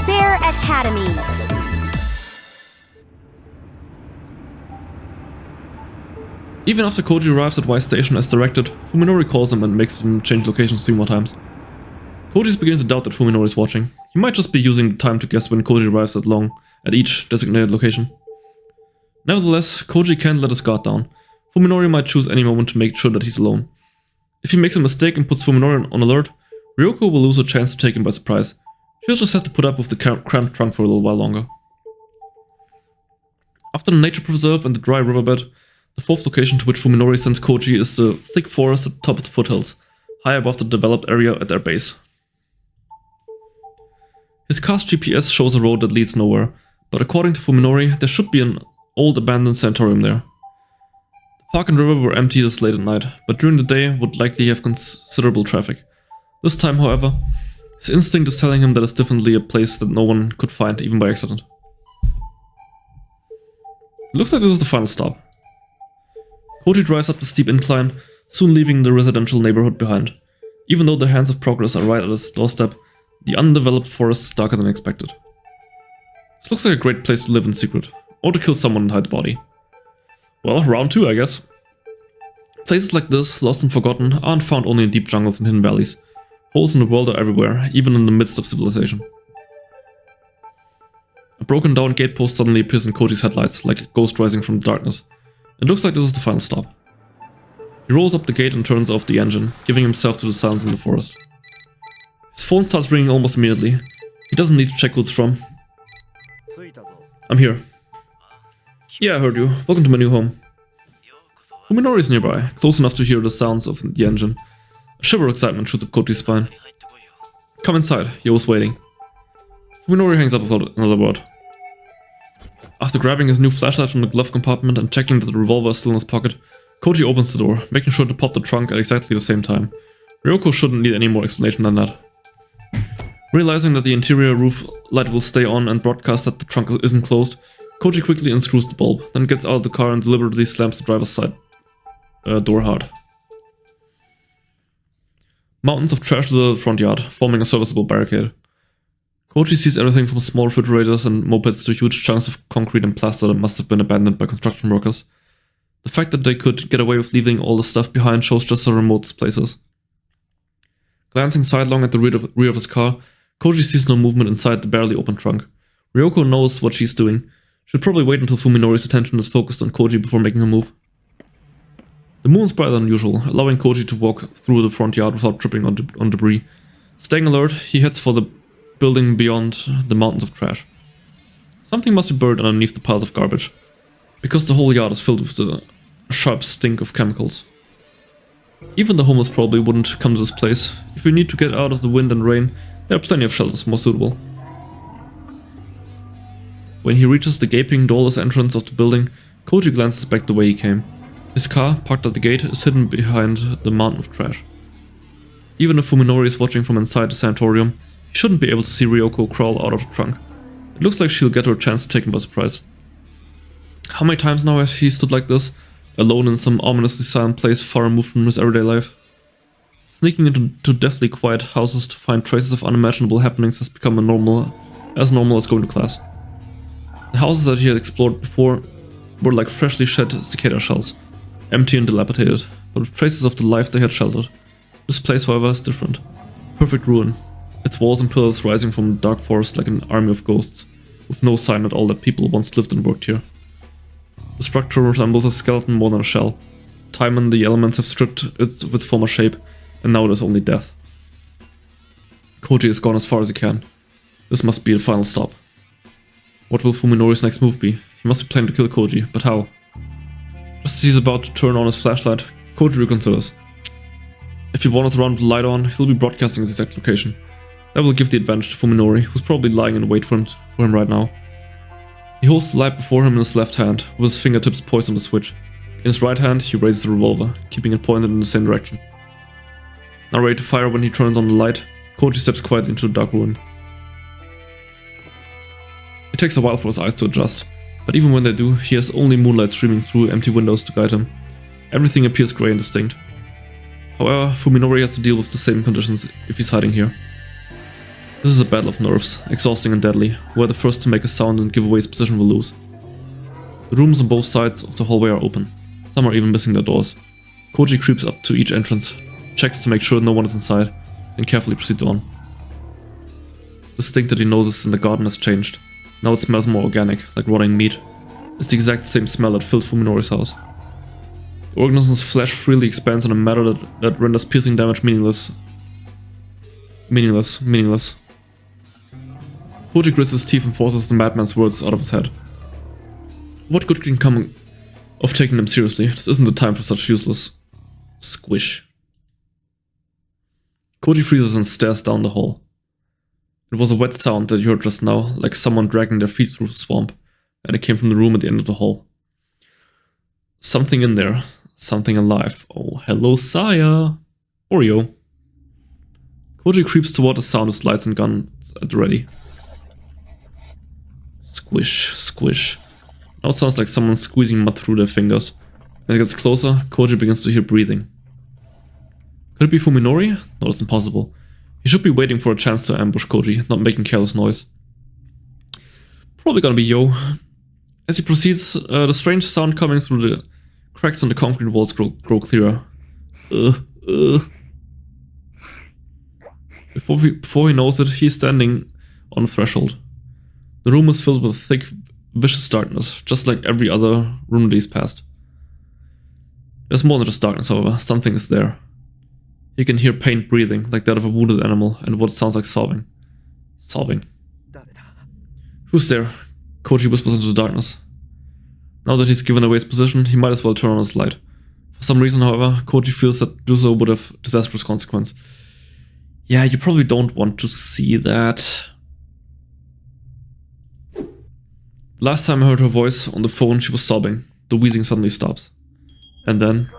Bear Academy. Even after Koji arrives at Y Station as directed, Fuminori calls him and makes him change locations 3 more times. Koji's beginning to doubt that Fuminori is watching. He might just be using the time to guess when Koji arrives at each designated location. Nevertheless, Koji can't let his guard down. Fuminori might choose any moment to make sure that he's alone. If he makes a mistake and puts Fuminori on alert, Ryoko will lose a chance to take him by surprise. She'll just have to put up with the cramped trunk for a little while longer. After the nature preserve and the dry riverbed, the 4th location to which Fuminori sends Koji is the thick forest at the top of the foothills, high above the developed area at their base. His car's GPS shows a road that leads nowhere, but according to Fuminori, there should be an old abandoned sanatorium there. The park and river were empty this late at night, but during the day would likely have considerable traffic. This time, however, his instinct is telling him that it's definitely a place that no one could find, even by accident. It looks like this is the final stop. Koji drives up the steep incline, soon leaving the residential neighborhood behind. Even though the hands of progress are right at his doorstep, the undeveloped forest is darker than expected. This looks like a great place to live in secret, or to kill someone and hide the body. Well, round 2, I guess. Places like this, lost and forgotten, aren't found only in deep jungles and hidden valleys. Holes in the world are everywhere, even in the midst of civilization. A broken down gatepost suddenly appears in Koji's headlights, like a ghost rising from the darkness. It looks like this is the final stop. He rolls up the gate and turns off the engine, giving himself to the silence in the forest. His phone starts ringing almost immediately. He doesn't need to check who it's from. I'm here. Yeah, I heard you. Welcome to my new home. Fuminori is nearby, close enough to hear the sounds of the engine. A shiver of excitement shoots up Koji's spine. Come inside, Yo's waiting. Fuminori hangs up without another word. After grabbing his new flashlight from the glove compartment and checking that the revolver is still in his pocket, Koji opens the door, making sure to pop the trunk at exactly the same time. Ryoko shouldn't need any more explanation than that. Realizing that the interior roof light will stay on and broadcast that the trunk isn't closed, Koji quickly unscrews the bulb, then gets out of the car and deliberately slams the driver's side door hard. Mountains of trash to the front yard, forming a serviceable barricade. Koji sees everything from small refrigerators and mopeds to huge chunks of concrete and plaster that must have been abandoned by construction workers. The fact that they could get away with leaving all the stuff behind shows just how remote this place is. Glancing sidelong at the rear of his car, Koji sees no movement inside the barely open trunk. Ryoko knows what she's doing. She'll probably wait until Fuminori's attention is focused on Koji before making a move. The moon's brighter than usual, allowing Koji to walk through the front yard without tripping on debris. Staying alert, he heads for the building beyond the mountains of trash. Something must be buried underneath the piles of garbage, because the whole yard is filled with the sharp stink of chemicals. Even the homeless probably wouldn't come to this place. If you need to get out of the wind and rain, there are plenty of shelters more suitable. When he reaches the gaping, doorless entrance of the building, Koji glances back the way he came. His car, parked at the gate, is hidden behind the mountain of trash. Even if Fuminori is watching from inside the sanatorium, he shouldn't be able to see Ryoko crawl out of the trunk. It looks like she'll get her chance to take him by surprise. How many times now has he stood like this, alone in some ominously silent place far removed from his everyday life? Sneaking into deathly quiet houses to find traces of unimaginable happenings has become as normal as going to class. The houses that he had explored before were like freshly shed cicada shells, empty and dilapidated, but with traces of the life they had sheltered. This place, however, is different. Perfect ruin, its walls and pillars rising from the dark forest like an army of ghosts, with no sign at all that people once lived and worked here. The structure resembles a skeleton more than a shell. Time and the elements have stripped it of its former shape, and now it is only death. Koji has gone as far as he can. This must be the final stop. What will Fuminori's next move be? He must be planning to kill Koji, but how? Just as he's about to turn on his flashlight, Koji reconsiders. If he wanders around with the light on, he'll be broadcasting his exact location. That will give the advantage to Fuminori, who's probably lying in wait for him right now. He holds the light before him in his left hand, with his fingertips poised on the switch. In his right hand, he raises the revolver, keeping it pointed in the same direction. Now ready to fire when he turns on the light, Koji steps quietly into the dark ruin. It takes a while for his eyes to adjust, but even when they do, he has only moonlight streaming through empty windows to guide him. Everything appears grey and distinct. However, Fuminori has to deal with the same conditions if he's hiding here. This is a battle of nerves, exhausting and deadly. Whoever the first to make a sound and give away his position will lose. The rooms on both sides of the hallway are open. Some are even missing their doors. Koji creeps up to each entrance, checks to make sure no one is inside, and carefully proceeds on. The stink that he notices in the garden has changed. Now it smells more organic, like rotting meat. It's the exact same smell that filled Fuminori's house. The organism's flesh freely expands in a manner that renders piercing damage meaningless. Meaningless. Koji grits his teeth and forces the madman's words out of his head. What good can come of taking them seriously? This isn't the time for such useless squish. Koji freezes and stares down the hall. It was a wet sound that you heard just now, like someone dragging their feet through the swamp, and it came from the room at the end of the hall. Something in there. Something alive. Oh, hello, Saya. Oreo. Koji creeps toward the sound as lights and guns at the ready. Squish, squish. Now it sounds like someone squeezing mud through their fingers. As it gets closer, Koji begins to hear breathing. Could it be Fuminori? No, that's impossible. He should be waiting for a chance to ambush Koji, not making careless noise. Probably gonna be Yo. As he proceeds, the strange sound coming through the cracks in the concrete walls grow clearer. Before he knows it, he's standing on the threshold. The room is filled with thick, vicious darkness, just like every other room that he's passed. There's more than just darkness, however. Something is there. He can hear pained breathing, like that of a wounded animal, and what sounds like sobbing. Sobbing. Who's there? Koji whispers into the darkness. Now that he's given away his position, he might as well turn on his light. For some reason, however, Koji feels that do so would have disastrous consequence. Yeah, you probably don't want to see that. Last time I heard her voice on the phone, she was sobbing. The wheezing suddenly stops. And then...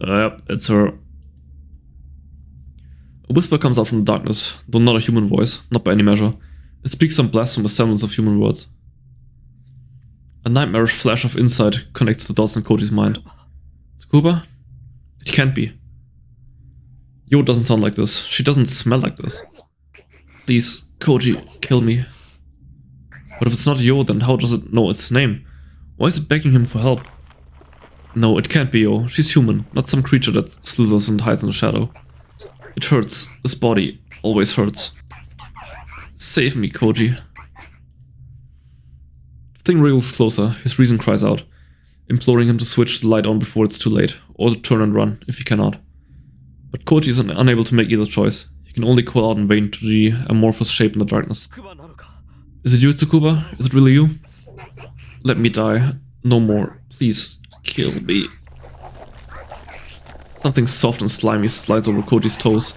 Yep, it's her. A whisper comes out from the darkness, though not a human voice, not by any measure. It speaks some blasphemous semblance of human words. A nightmarish flash of insight connects the dots in Koji's mind. Tsukuba? It can't be. Yo doesn't sound like this. She doesn't smell like this. Please, Koji, kill me. But if it's not Yo, then how does it know its name? Why is it begging him for help? No, it can't be Yo. She's human, not some creature that slithers and hides in the shadow. It hurts. This body always hurts. Save me, Koji. The thing wriggles closer. His reason cries out, imploring him to switch the light on before it's too late, or to turn and run, if he cannot. But Koji is unable to make either choice. He can only call out in vain to the amorphous shape in the darkness. Is it you, Tsukuba? Is it really you? Let me die. No more. Please, kill me. Something soft and slimy slides over Koji's toes.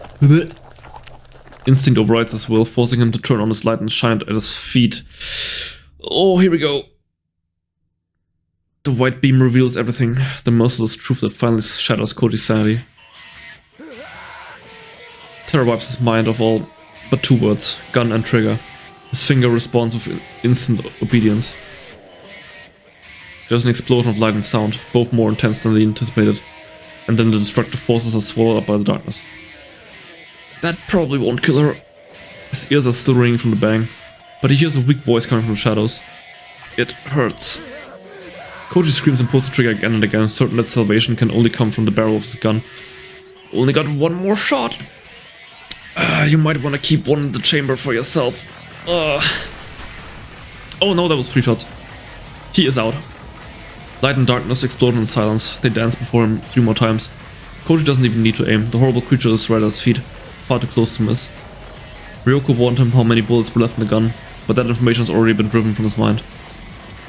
Instinct overrides his will, forcing him to turn on his light and shine it at his feet. Oh, here we go. The white beam reveals everything, the merciless truth that finally shatters Koji's sanity. Terror wipes his mind of all but two words, gun and trigger. His finger responds with instant obedience. There's an explosion of light and sound, both more intense than he anticipated, and then the destructive forces are swallowed up by the darkness. That probably won't kill her. His ears are still ringing from the bang, but he hears a weak voice coming from the shadows. It hurts. Koji screams and pulls the trigger again and again, certain that salvation can only come from the barrel of his gun. Only got one more shot. You might want to keep one in the chamber for yourself. Oh no, that was 3 shots. He is out. Light and darkness explode in silence. They dance before him 3 more times. Koji doesn't even need to aim. The horrible creature is right at his feet, far too close to miss. Ryoko warned him how many bullets were left in the gun, but that information has already been driven from his mind.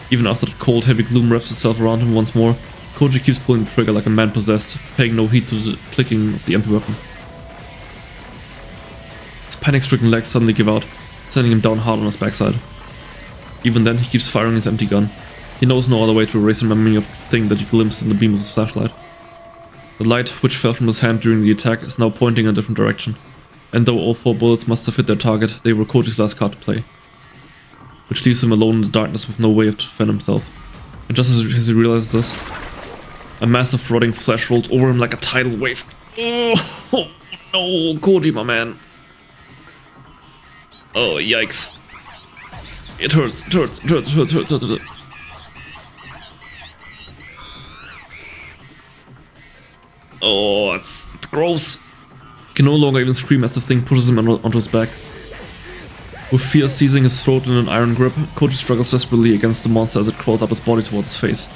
Even after the cold, heavy gloom wraps itself around him once more, Koji keeps pulling the trigger like a man possessed, paying no heed to the clicking of the empty weapon. His panic-stricken legs suddenly give out, sending him down hard on his backside. Even then, he keeps firing his empty gun. He knows no other way to erase the memory of the thing that he glimpsed in the beam of his flashlight. The light, which fell from his hand during the attack, is now pointing in a different direction. And though all 4 bullets must have hit their target, they were Koji's last card to play. Which leaves him alone in the darkness with no way to defend himself. And just as he realizes this, a massive rotting flesh rolls over him like a tidal wave. Oh no, Koji, my man. Oh, yikes. It hurts, it hurts, it hurts, it hurts, it hurts, it hurts. Oh, it's gross. He can no longer even scream as the thing pushes him onto his back. With fear seizing his throat in an iron grip, Koji struggles desperately against the monster as it crawls up his body towards his face.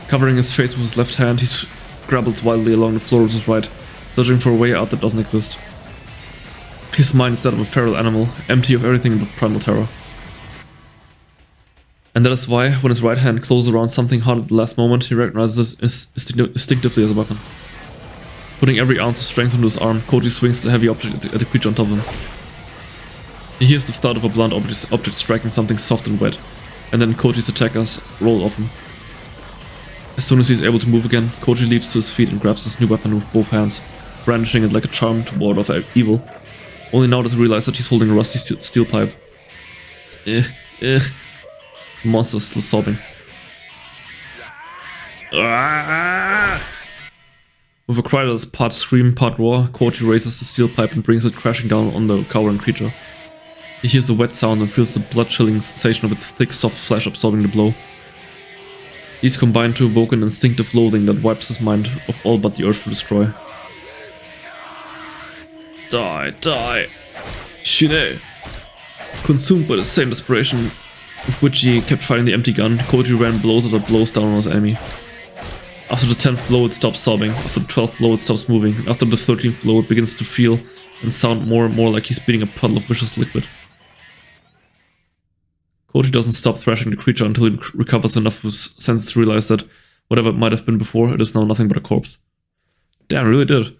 Covering his face with his left hand, he scrabbles wildly along the floor with his right, searching for a way out that doesn't exist. His mind is that of a feral animal, empty of everything but primal terror. And that is why, when his right hand closes around something hard at the last moment, he recognizes it instinctively as a weapon. Putting every ounce of strength into his arm, Koji swings the heavy object at the creature on top of him. He hears the thud of a blunt object striking something soft and wet, and then Koji's attackers roll off him. As soon as he is able to move again, Koji leaps to his feet and grabs his new weapon with both hands, brandishing it like a charm to ward off evil. Only now does he realize that he's holding a rusty steel pipe. The monster is still sobbing. With a cry that is part scream, part roar, Koji raises the steel pipe and brings it crashing down on the cowering creature. He hears a wet sound and feels the blood-chilling sensation of its thick, soft flesh absorbing the blow. These combine to evoke an instinctive loathing that wipes his mind of all but the urge to destroy. Die, die! Shine! Consumed by the same desperation with which he kept firing the empty gun, Koji ran blows after blows down on his enemy. After the 10th blow it stops sobbing, after the 12th blow it stops moving, and after the 13th blow it begins to feel and sound more and more like he's beating a puddle of vicious liquid. Koji doesn't stop thrashing the creature until he recovers enough of his senses to realize that whatever it might have been before, it is now nothing but a corpse. Damn, really did.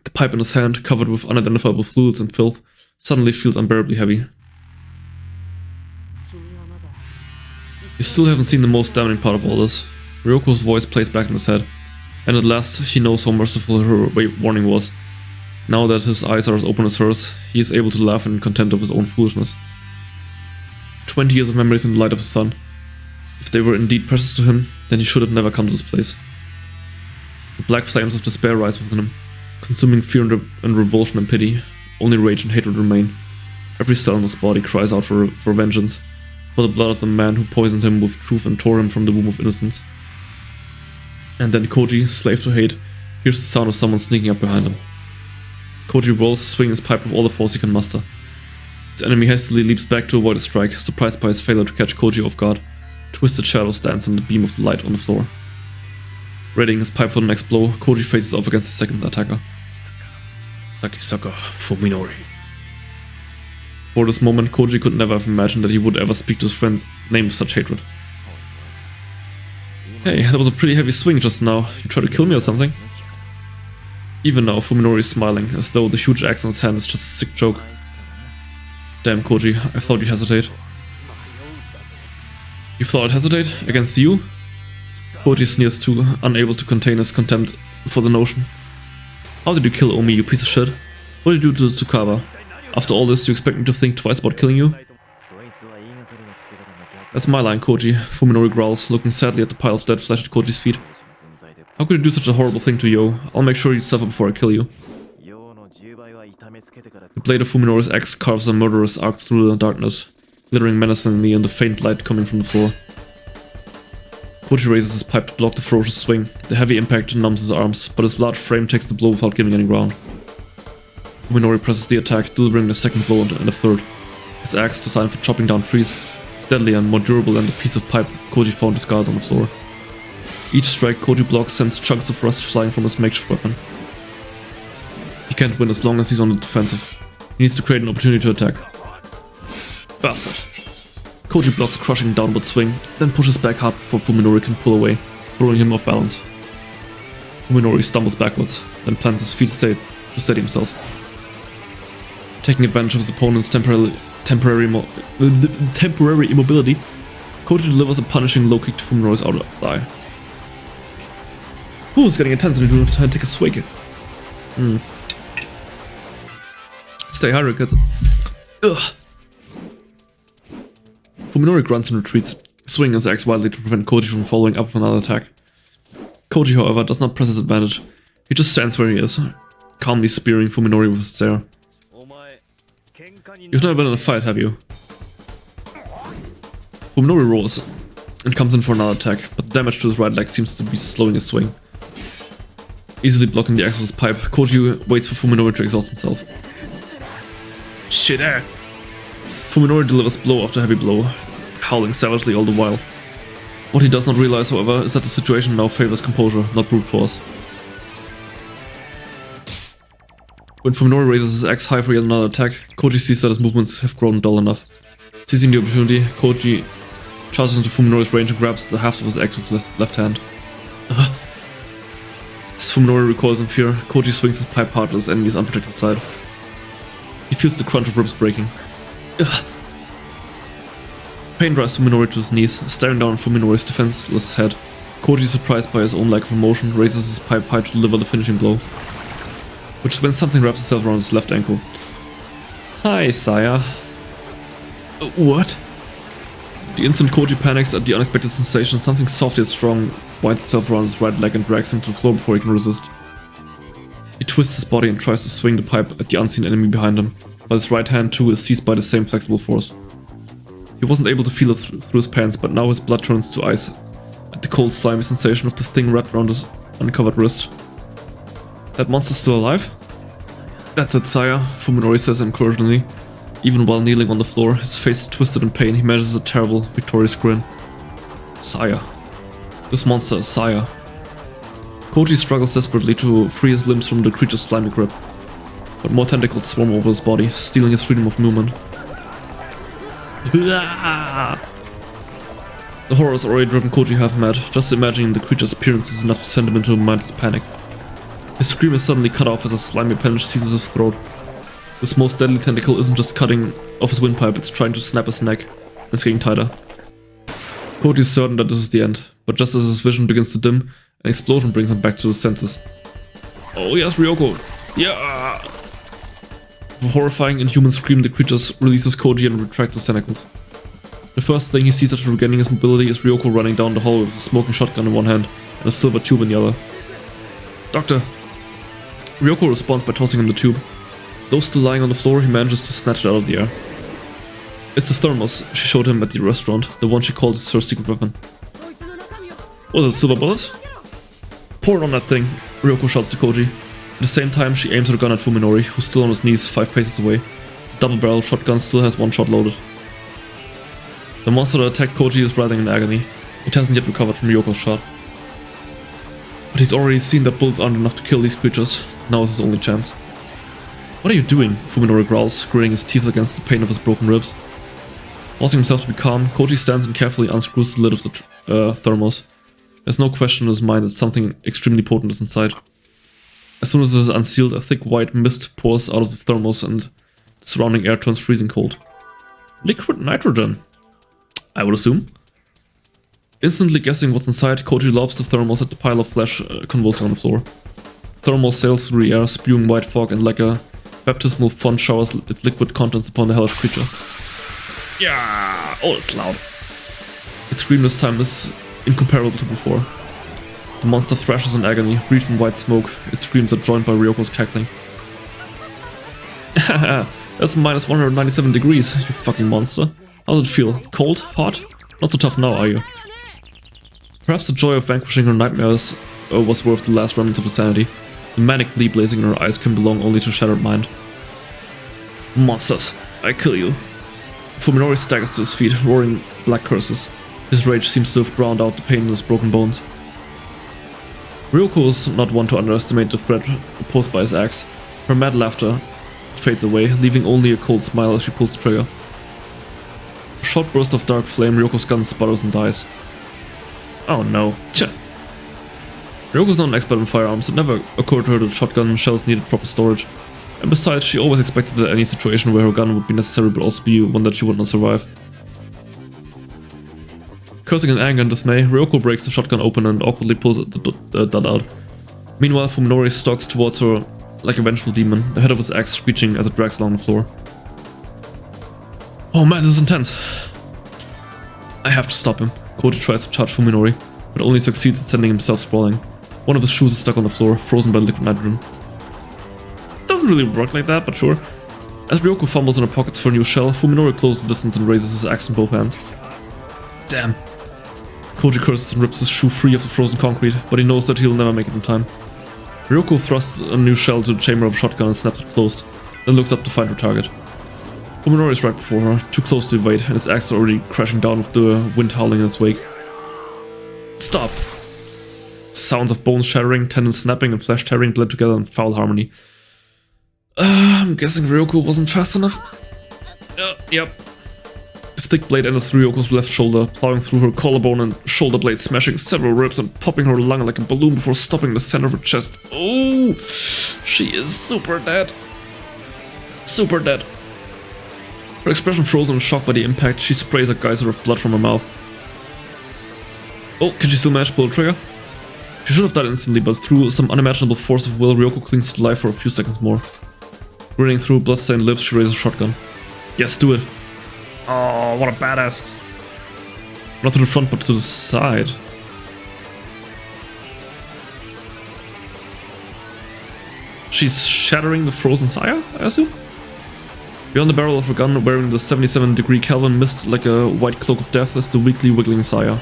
The pipe in his hand, covered with unidentifiable fluids and filth, suddenly feels unbearably heavy. You still haven't seen the most damning part of all this. Ryoko's voice plays back in his head, and at last he knows how merciful her warning was. Now that his eyes are as open as hers, he is able to laugh in contempt of his own foolishness. 20 years of memories in the light of his son. If they were indeed precious to him, then he should have never come to this place. The black flames of despair rise within him, consuming fear and revulsion and pity. Only rage and hatred remain. Every cell in his body cries out for vengeance, for the blood of the man who poisoned him with truth and tore him from the womb of innocence. And then Koji, slave to hate, hears the sound of someone sneaking up behind him. Koji rolls, swinging his pipe with all the force he can muster. His enemy hastily leaps back to avoid a strike, surprised by his failure to catch Koji off guard. Twisted shadows dance in the beam of the light on the floor. Readying his pipe for the next blow, Koji faces off against the second attacker. Sakisaka Fuminori. For this moment, Koji could never have imagined that he would ever speak to his friend's name with such hatred. Hey, that was a pretty heavy swing just now. You tried to kill me or something? Even now, Fuminori is smiling, as though the huge axe in his hand is just a sick joke. Damn, Koji, I thought you'd hesitate. You thought I'd hesitate? Against you? Koji sneers too, unable to contain his contempt for the notion. How did you kill Omi, you piece of shit? What did you do to Tsukawa? After all this, you expect me to think twice about killing you? That's my line, Koji, Fuminori growls, looking sadly at the pile of dead flesh at Koji's feet. How could you do such a horrible thing to Yo? I'll make sure you suffer before I kill you. The blade of Fuminori's axe carves a murderous arc through the darkness, glittering menacingly in the faint light coming from the floor. Koji raises his pipe to block the ferocious swing. The heavy impact numbs his arms, but his large frame takes the blow without giving any ground. Fuminori presses the attack, delivering the second blow and a third. His axe, designed for chopping down trees, is deadly and more durable than the piece of pipe Koji found discarded on the floor. Each strike Koji blocks sends chunks of rust flying from his makeshift weapon. He can't win as long as he's on the defensive. He needs to create an opportunity to attack. Bastard. Koji blocks a crushing downward swing, then pushes back hard before Fuminori can pull away, throwing him off balance. Fuminori stumbles backwards, then plants his feet to steady himself. Taking advantage of his opponent's temporary immobility, Koji delivers a punishing low kick to Fuminori's outer thigh. Ooh, it's getting intense and you do try to take a swig. Stay hydrated, kids. Ugh. Fuminori grunts and retreats, swinging his axe wildly to prevent Koji from following up with another attack. Koji, however, does not press his advantage. He just stands where he is, calmly spearing Fuminori with his stare. You've never been in a fight, have you? Fuminori roars and comes in for another attack, but the damage to his right leg seems to be slowing his swing. Easily blocking the axe with his pipe, Koji waits for Fuminori to exhaust himself. Shit! Fuminori delivers blow after heavy blow, howling savagely all the while. What he does not realize, however, is that the situation now favors composure, not brute force. When Fuminori raises his axe high for yet another attack, Koji sees that his movements have grown dull enough. Seizing the opportunity, Koji charges into Fuminori's range and grabs the haft of his axe with his left hand. As Fuminori recoils in fear, Koji swings his pipe hard at his enemy's unprotected side. He feels the crunch of ribs breaking. Pain drives Fuminori to his knees, staring down at Fuminori's defenseless head. Koji, surprised by his own lack of emotion, raises his pipe high to deliver the finishing blow, which is when something wraps itself around his left ankle. Hi, sire. What? The instant Koji panics at the unexpected sensation, something soft yet strong winds itself around his right leg and drags him to the floor before he can resist. He twists his body and tries to swing the pipe at the unseen enemy behind him, but his right hand too is seized by the same flexible force. He wasn't able to feel it through his pants, but now his blood turns to ice at the cold slimy sensation of the thing wrapped around his uncovered wrist. That monster's still alive? That's it, sire, Fuminori says encouragingly. Even while kneeling on the floor, his face twisted in pain, he manages a terrible, victorious grin. Sire. This monster is sire. Koji struggles desperately to free his limbs from the creature's slimy grip, but more tentacles swarm over his body, stealing his freedom of movement. The horror has already driven Koji half mad. Just imagining the creature's appearance is enough to send him into a mindless panic. His scream is suddenly cut off as a slimy appendage seizes his throat. This most deadly tentacle isn't just cutting off his windpipe, it's trying to snap his neck, and it's getting tighter. Koji is certain that this is the end, but just as his vision begins to dim, an explosion brings him back to his senses. Oh yes, Ryoko! Yeah! With a horrifying, inhuman scream, the creature releases Koji and retracts his tentacles. The first thing he sees after regaining his mobility is Ryoko running down the hall with a smoking shotgun in one hand and a silver tube in the other. Doctor! Ryoko responds by tossing him the tube. Though still lying on the floor, he manages to snatch it out of the air. It's the thermos she showed him at the restaurant, the one she called her secret weapon. Was it silver bullets? Pour it on that thing, Ryoko shouts to Koji. At the same time, she aims her gun at Fuminori, who's still on his knees 5 paces away. The double-barrel shotgun still has one shot loaded. The monster that attacked Koji is writhing in agony. It hasn't yet recovered from Ryoko's shot. But he's already seen that bullets aren't enough to kill these creatures. Now is his only chance. What are you doing? Fuminori growls, gritting his teeth against the pain of his broken ribs. Forcing himself to be calm, Koji stands and carefully unscrews the lid of the thermos. There's no question in his mind that something extremely potent is inside. As soon as it is unsealed, a thick white mist pours out of the thermos and the surrounding air turns freezing cold. Liquid nitrogen, I would assume. Instantly guessing what's inside, Koji lobs the thermos at the pile of flesh convulsing on the floor. Thermos sails through the air, spewing white fog, and like a baptismal font showers its liquid contents upon the hellish creature. Yeah! Oh, it's loud. Its scream this time is incomparable to before. The monster thrashes in agony, breathes in white smoke. Its screams are joined by Ryoko's cackling. That's minus 197 degrees, you fucking monster. How does it feel? Cold? Hot? Not so tough now, are you? Perhaps the joy of vanquishing her nightmares was worth the last remnants of her sanity. The manic glee blazing in her eyes can belong only to a shattered mind. Monsters! I kill you! Fuminori staggers to his feet, roaring black curses. His rage seems to have drowned out the pain in his broken bones. Ryoko is not one to underestimate the threat posed by his axe. Her mad laughter fades away, leaving only a cold smile as she pulls the trigger. A short burst of dark flame, Ryoko's gun sputters and dies. Oh no. Tch. Ryoko's not an expert in firearms. It never occurred to her that shotgun shells needed proper storage. And besides, she always expected that any situation where her gun would be necessary would also be one that she would not survive. Cursing in anger and dismay, Ryoko breaks the shotgun open and awkwardly pulls the dud out. Meanwhile, Fuminori stalks towards her like a vengeful demon, the head of his axe screeching as it drags along the floor. Oh man, this is intense. I have to stop him. Koji tries to charge Fuminori, but only succeeds in sending himself sprawling. One of his shoes is stuck on the floor, frozen by liquid nitrogen. Doesn't really work like that, but sure. As Ryoko fumbles in her pockets for a new shell, Fuminori closes the distance and raises his axe in both hands. Damn. Koji curses and rips his shoe free of the frozen concrete, but he knows that he'll never make it in time. Ryoko thrusts a new shell to the chamber of a shotgun and snaps it closed, then looks up to find her target. Fuminori is right before her, too close to evade, and his axe is already crashing down with the wind howling in its wake. Stop! Sounds of bones shattering, tendons snapping, and flesh tearing blend together in foul harmony. I'm guessing Ryoko wasn't fast enough. Yep. The thick blade enters through Ryoko's left shoulder, plowing through her collarbone and shoulder blade, smashing several ribs and popping her lung like a balloon before stopping the center of her chest. Oh, she is super dead. Super dead. Her expression frozen in shock by the impact, she sprays a geyser of blood from her mouth. Oh, can she still manage to pull the trigger? She should have died instantly, but through some unimaginable force of will, Ryoko clings to life for a few seconds more. Grinning through bloodstained lips, she raises a shotgun. Yes, do it. Oh, what a badass. Not to the front, but to the side. She's shattering the frozen Saya, I assume? Beyond the barrel of her gun, wearing the 77-degree Kelvin mist like a white cloak of death, is the weakly wiggling Saya.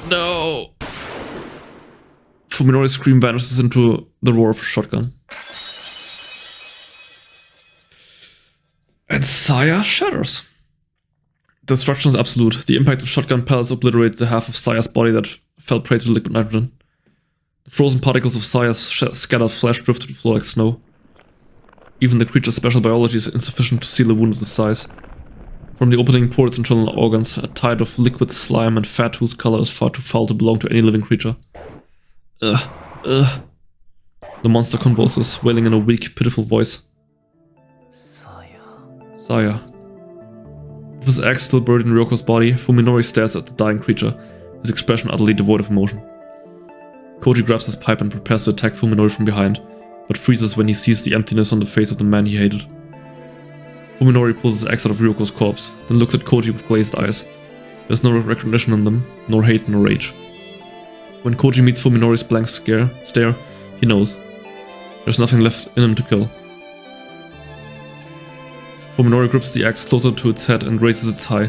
No! Fuminori's scream vanishes into the roar of her shotgun. And Saya shatters. The destruction is absolute. The impact of shotgun pellets obliterated the half of Saya's body that fell prey to the liquid nitrogen. The frozen particles of Saya's scattered flesh drift to the floor like snow. Even the creature's special biology is insufficient to seal a wound of this size. From the opening poured its internal organs, a tide of liquid slime and fat whose color is far too foul to belong to any living creature. Ugh. The monster convulses, wailing in a weak, pitiful voice. Saya. With his axe still buried in Ryoko's body, Fuminori stares at the dying creature, his expression utterly devoid of emotion. Koji grabs his pipe and prepares to attack Fuminori from behind, but freezes when he sees the emptiness on the face of the man he hated. Fuminori pulls his axe out of Ryoko's corpse, then looks at Koji with glazed eyes. There's no recognition in them, nor hate nor rage. When Koji meets Fuminori's blank stare, he knows. There's nothing left in him to kill. Fuminori grips the axe closer to its head and raises it high,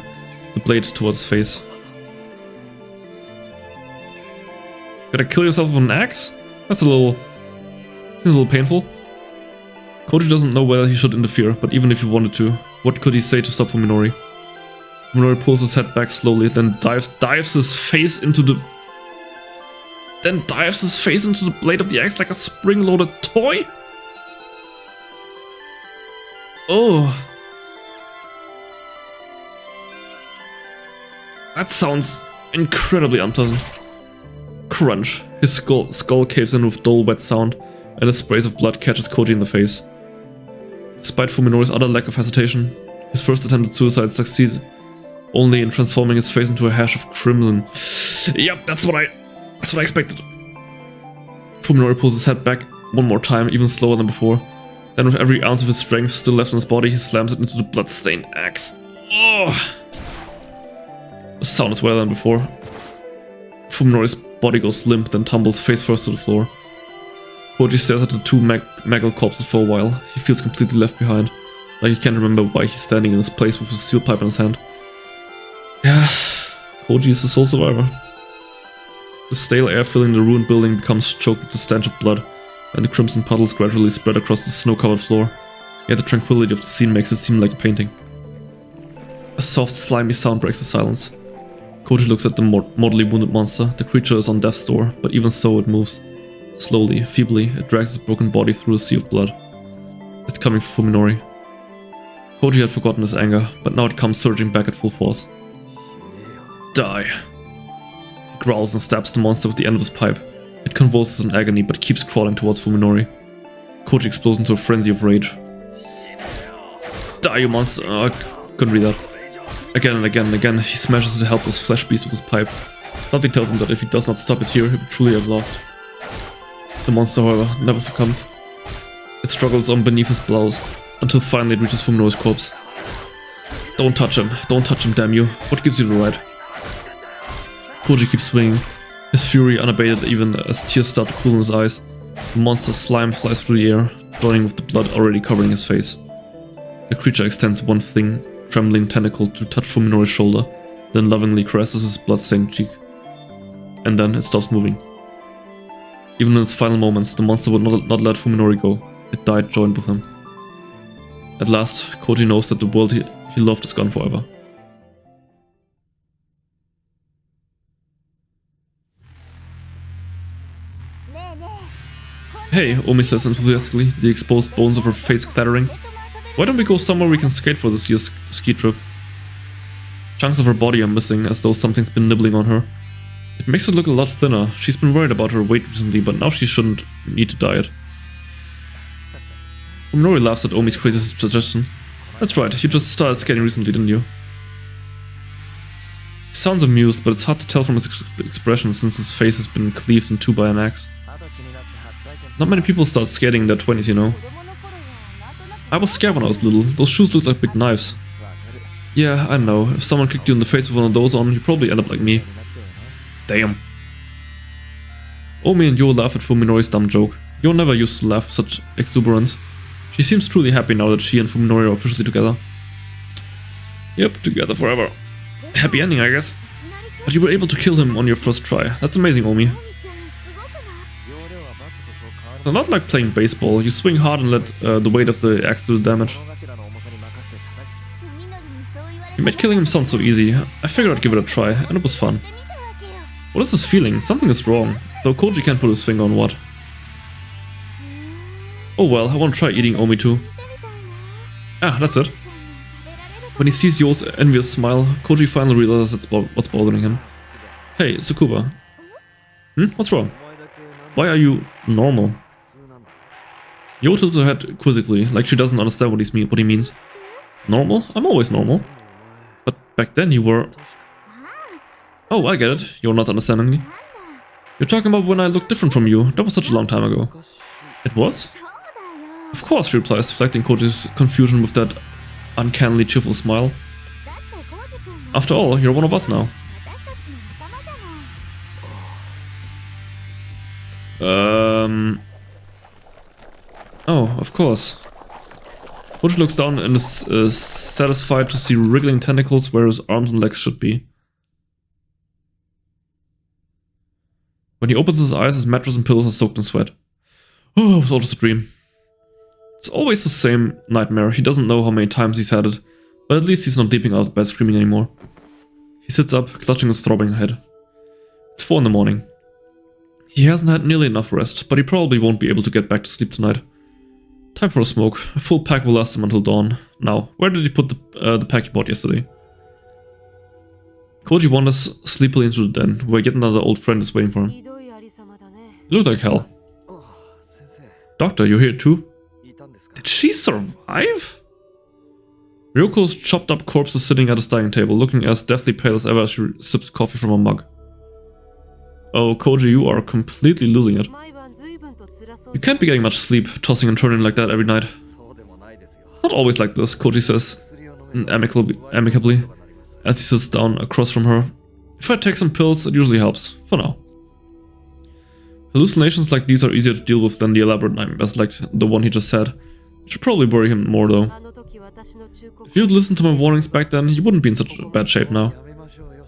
the blade towards his face. Gotta kill yourself with an axe? That's a little painful. Koji doesn't know whether he should interfere, but even if he wanted to, what could he say to stop Fuminori? Fuminori pulls his head back slowly, then dives his face into the blade of the axe like a spring-loaded toy? Oh. That sounds incredibly unpleasant. Crunch. His skull caves in with dull, wet sound, and a sprays of blood catches Koji in the face. Despite Fuminori's utter lack of hesitation, his first attempt at suicide succeeds only in transforming his face into a hash of crimson. Yep, that's what I expected. Fuminori pulls his head back one more time, even slower than before. Then with every ounce of his strength still left in his body, he slams it into the blood-stained axe. Oh! The sound is wetter than before. Fuminori's body goes limp, then tumbles face first to the floor. Koji stares at the two mangled corpses for a while. He feels completely left behind, like he can't remember why he's standing in his place with a steel pipe in his hand. Yeah, Koji is the sole survivor. The stale air filling the ruined building becomes choked with the stench of blood, and the crimson puddles gradually spread across the snow-covered floor, yet the tranquility of the scene makes it seem like a painting. A soft, slimy sound breaks the silence. Koji looks at the mortally wounded monster. The creature is on death's door, but even so it moves. Slowly, feebly, it drags its broken body through a sea of blood. It's coming for Fuminori. Koji had forgotten his anger, but now it comes surging back at full force. Die. He growls and stabs the monster with the end of his pipe. It convulses in agony, but keeps crawling towards Fuminori. Koji explodes into a frenzy of rage. Die, you monster! Oh, I couldn't read that. Again and again and again, he smashes the helpless flesh beast with his pipe. Nothing tells him that if he does not stop it here, he will truly have lost. The monster, however, never succumbs. It struggles on beneath his blouse, until finally it reaches Fuminori's corpse. Don't touch him, damn you. What gives you the right? Koji keeps swinging, his fury unabated even as tears start to pool in his eyes. The monster's slime flies through the air, joining with the blood already covering his face. The creature extends one thin, trembling tentacle to touch Fuminori's shoulder, then lovingly caresses his blood-stained cheek. And then it stops moving. Even in its final moments, the monster would not let Fuminori go. It died joined with him. At last, Koji knows that the world he loved is gone forever. Hey, Omi says enthusiastically, the exposed bones of her face clattering. Why don't we go somewhere we can skate for this year's ski trip? Chunks of her body are missing, as though something's been nibbling on her. It makes her look a lot thinner. She's been worried about her weight recently, but now she shouldn't need to diet. Fuminori laughs at Omi's crazy suggestion. That's right, you just started skating recently, didn't you? He sounds amused, but it's hard to tell from his expression since his face has been cleaved in two by an axe. Not many people start skating in their 20s, you know. I was scared when I was little. Those shoes look like big knives. Yeah, I know. If someone kicked you in the face with one of those on, you'd probably end up like me. Damn. Omi and Yo laugh at Fuminori's dumb joke. Yo never used to laugh with such exuberance. She seems truly happy now that she and Fuminori are officially together. Yep, together forever. Happy ending, I guess. But you were able to kill him on your first try. That's amazing, Omi. So not like playing baseball. You swing hard and let the weight of the axe do the damage. You made killing him sound so easy. I figured I'd give it a try, and it was fun. What is this feeling? Something is wrong. Though Koji can't put his finger on what. Oh well, I want to try eating Omi too. Ah, that's it. When he sees Yo's envious smile, Koji finally realizes what's bothering him. Hey, Tsukuba. What's wrong? Why are you normal? Yo tilts her head quizzically, like she doesn't understand what he means. Normal? I'm always normal. But back then you were... Oh, I get it. You're not understanding me. You're talking about when I looked different from you. That was such a long time ago. It was? Of course, she replies, deflecting Koji's confusion with that uncannily cheerful smile. After all, you're one of us now. Oh, of course. Koji looks down and is satisfied to see wriggling tentacles where his arms and legs should be. When he opens his eyes, his mattress and pillows are soaked in sweat. Oh, it was all just a dream. It's always the same nightmare. He doesn't know how many times he's had it, but at least he's not leaping out of bed screaming anymore. He sits up, clutching his throbbing head. It's 4 in the morning. He hasn't had nearly enough rest, but he probably won't be able to get back to sleep tonight. Time for a smoke. A full pack will last him until dawn. Now, where did he put the pack he bought yesterday? Koji wanders sleepily into the den, where yet another old friend is waiting for him. You look like hell. Doctor, you're here too? Did she survive? Ryoko's chopped up corpse is sitting at his dining table, looking as deathly pale as ever as she sips coffee from a mug. Oh, Koji, you are completely losing it. You can't be getting much sleep, tossing and turning like that every night. It's not always like this, Koji says amicably, as he sits down across from her. If I take some pills, it usually helps, for now. Hallucinations like these are easier to deal with than the elaborate nightmares like the one he just had. It should probably worry him more though. If you'd listened to my warnings back then, you wouldn't be in such bad shape now.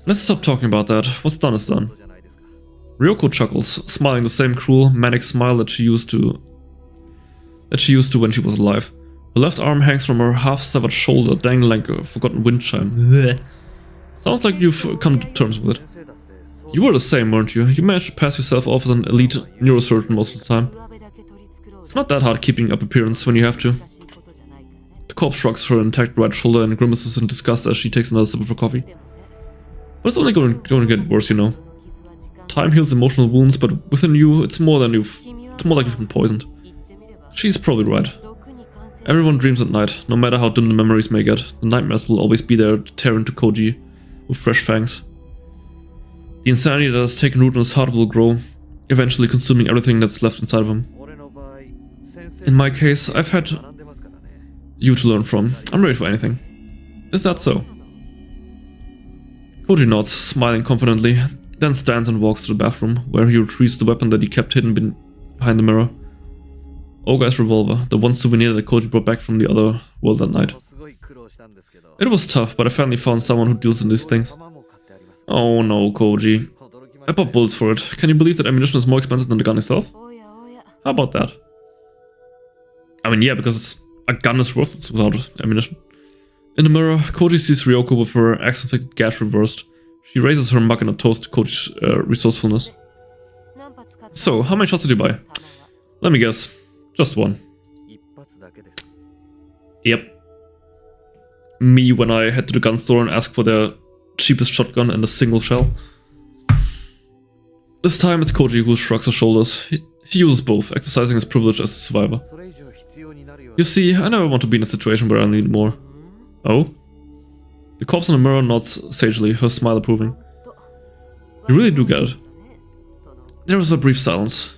Let's stop talking about that. What's done is done. Ryoko chuckles, smiling the same cruel, manic smile that she used to when she was alive. Her left arm hangs from her half-severed shoulder, dangling like a forgotten wind chime. Blech. Sounds like you've come to terms with it. You were the same, weren't you? You managed to pass yourself off as an elite neurosurgeon most of the time. It's not that hard keeping up appearance when you have to. The corpse shrugs her intact right shoulder and grimaces in disgust as she takes another sip of her coffee. But it's only going to get worse, you know. Time heals emotional wounds, but within you, it's more like you've been poisoned. She's probably right. Everyone dreams at night, no matter how dim the memories may get. The nightmares will always be there to tear into Koji with fresh fangs. The insanity that has taken root in his heart will grow, eventually consuming everything that's left inside of him. In my case, I've had you to learn from. I'm ready for anything. Is that so? Koji nods, smiling confidently, then stands and walks to the bathroom, where he retrieves the weapon that he kept hidden behind the mirror. Ogai's revolver, the one souvenir that Koji brought back from the other world that night. It was tough, but I finally found someone who deals in these things. Oh no, Koji. I bought bullets for it. Can you believe that ammunition is more expensive than the gun itself? How about that? I mean, yeah, because a gun is worthless without ammunition. In the mirror, Koji sees Ryoko with her axe-inflicted gash reversed. She raises her mug in a toast to Koji's resourcefulness. So, how many shots did you buy? Let me guess. Just one. Yep. Me when I head to the gun store and ask for their cheapest shotgun and a single shell. This time it's Koji who shrugs his shoulders. He uses both, exercising his privilege as a survivor. You see, I never want to be in a situation where I need more. Oh? The corpse in the mirror nods sagely, her smile approving. You really do get it. There is a brief silence.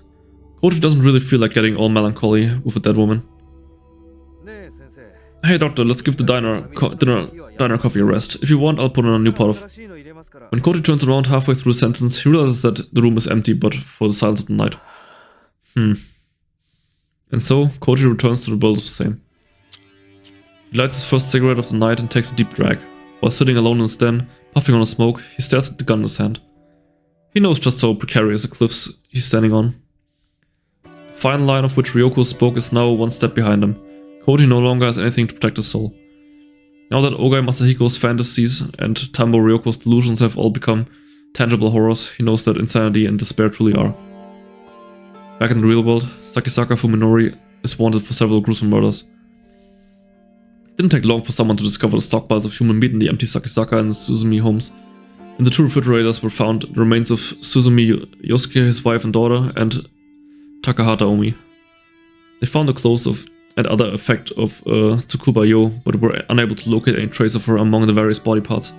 Koji doesn't really feel like getting all melancholy with a dead woman. Hey doctor, let's give the diner coffee a rest. If you want, I'll put on a new pot of... When Koji turns around halfway through the sentence, he realizes that the room is empty but for the silence of the night. And so, Koji returns to the world of the same. He lights his first cigarette of the night and takes a deep drag. While sitting alone in his den, puffing on a smoke, he stares at the gun in his hand. He knows just how precarious the cliffs he's standing on. The final line of which Ryoko spoke is now one step behind him. Koji no longer has anything to protect his soul. Now that Ogai Masahiko's fantasies and Tambo Ryoko's delusions have all become tangible horrors, he knows that insanity and despair truly are. Back in the real world, Sakisaka Fuminori is wanted for several gruesome murders. It didn't take long for someone to discover the stockpiles of human meat in the empty Sakisaka and Suzumi homes. In the two refrigerators were found the remains of Suzumi Yosuke, his wife and daughter, and Takahata Omi. They found the clothes of and other effect of Tsukuba Yo, but were unable to locate any trace of her among the various body parts.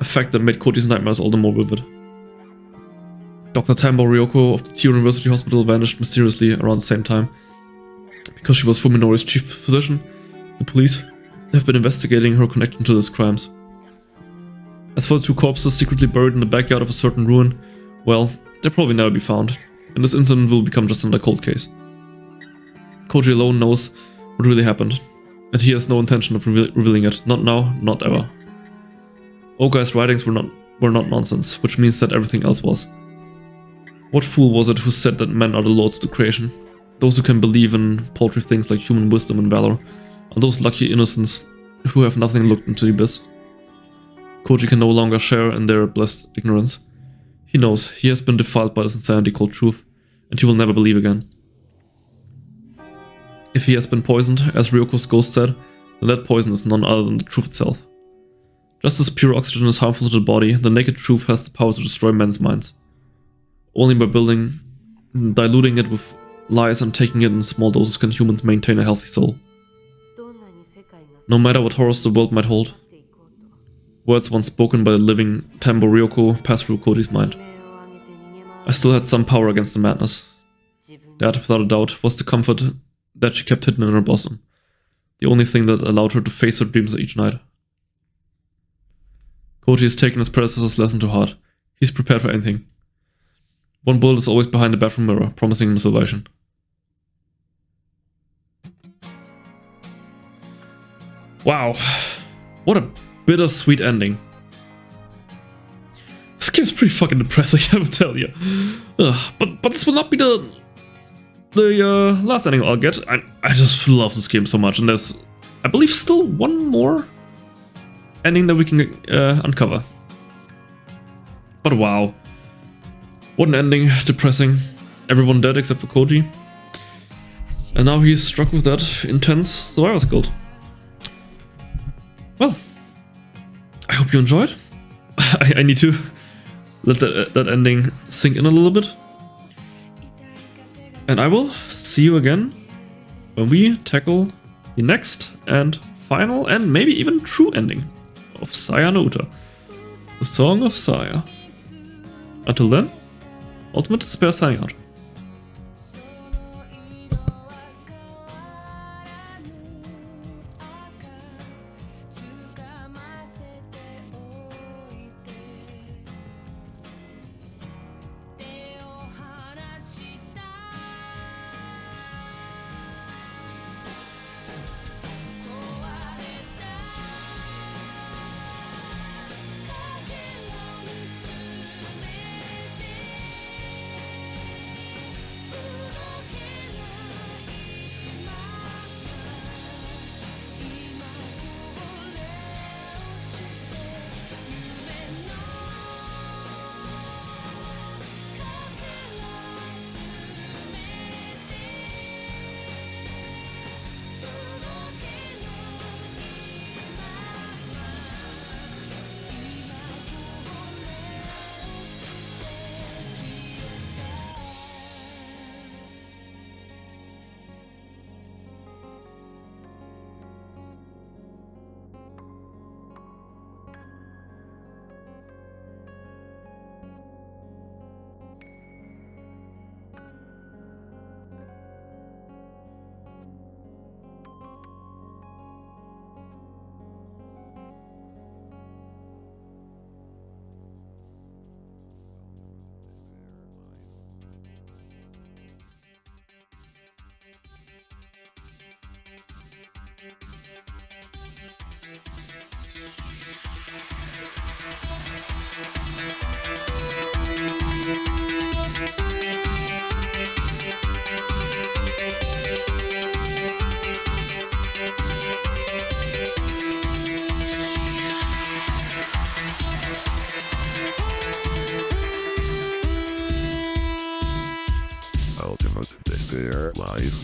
A fact that made Koji's nightmares all the more vivid. Dr. Tambo Ryoko of the Tio University Hospital vanished mysteriously around the same time. Because she was Fuminori's chief physician, the police have been investigating her connection to these crimes. As for the two corpses secretly buried in the backyard of a certain ruin, well, they'll probably never be found, and this incident will become just another cold case. Koji alone knows what really happened, and he has no intention of revealing it, not now, not ever. Ogai's writings were not nonsense, which means that everything else was. What fool was it who said that men are the lords of the creation? Those who can believe in paltry things like human wisdom and valor are those lucky innocents who have nothing looked into the abyss. Koji can no longer share in their blessed ignorance. He knows he has been defiled by this insanity called truth, and he will never believe again. If he has been poisoned, as Ryoko's ghost said, then that poison is none other than the truth itself. Just as pure oxygen is harmful to the body, the naked truth has the power to destroy men's minds. Only by diluting it with lies and taking it in small doses can humans maintain a healthy soul. No matter what horrors the world might hold. Words once spoken by the living Tambo Ryoko passed through Koji's mind. I still had some power against the madness. That, without a doubt, was the comfort that she kept hidden in her bosom. The only thing that allowed her to face her dreams each night. Koji has taken his predecessor's lesson to heart. He's prepared for anything. One bullet is always behind the bathroom mirror, promising him salvation. Wow. What a bittersweet ending. This game's pretty fucking depressing, I will tell you. But this will not be the last ending I'll get. I just love this game so much, and there's, I believe, still one more ending that we can uncover. But wow. What an ending, depressing. Everyone dead except for Koji. And now he's struck with that intense survivor's guilt. Well, I hope you enjoyed. I need to let that ending sink in a little bit. And I will see you again when we tackle the next and final and maybe even true ending of Saya no Uta, the Song of Saya. Until then, Ultimate Despair signing out. their life.